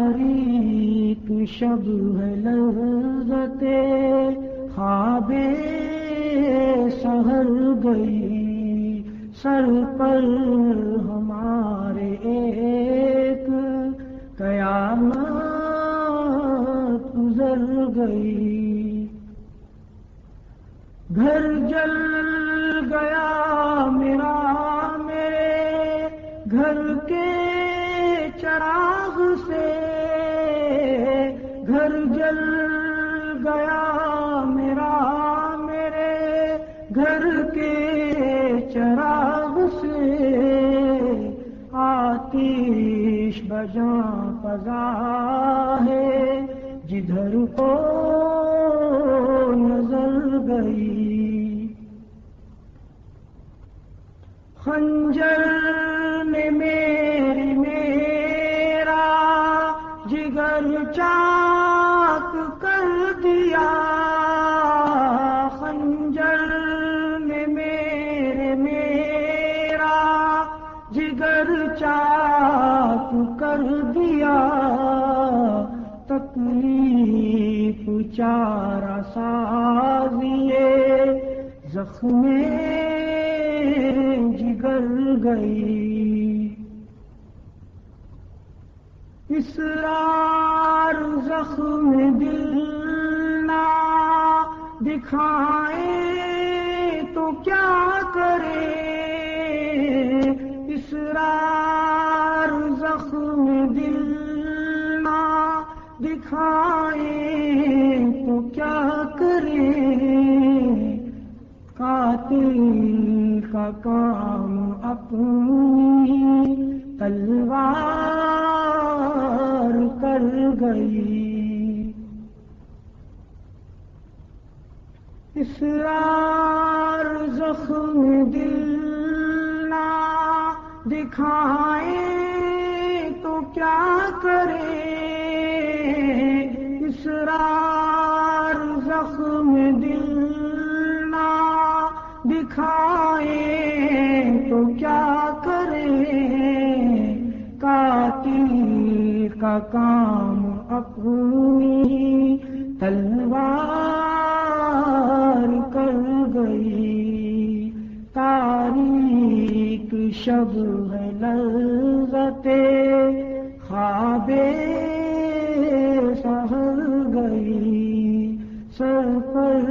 تاریک شب ہے لذت خواب سحر گئی، سر پر ہمارے ایک قیامت گزر گئی۔ گھر جل گیا میرا، میرے گھر کے چراغ سے، گھر جل گیا میرا، میرے گھر کے چراغ سے، آتش بجاں فضا ہے جدھر کو نظر گئی۔ خنجر نے میرا جگر چاک کر دیا، خنجر نے میرا جگر چاک کر دیا، تکلیف چارہ سازیے زخم جگر گئی۔ اسرار زخم دل نہ دکھائیں تو کیا کرے، اسرار زخم دل نہ دکھائیں تو کیا کرے، قاتل کا کام اپنی تلوار کر گئی۔ اسرار زخم دل نہ دکھائیں تو کیا کرے، اسرار زخم دل نہ دکھائیں تو کیا کرے، قاتل کا کام اپنی تلوار کر گئی۔ تاریک شب ہے لذت خواب سحر گئی، سر پر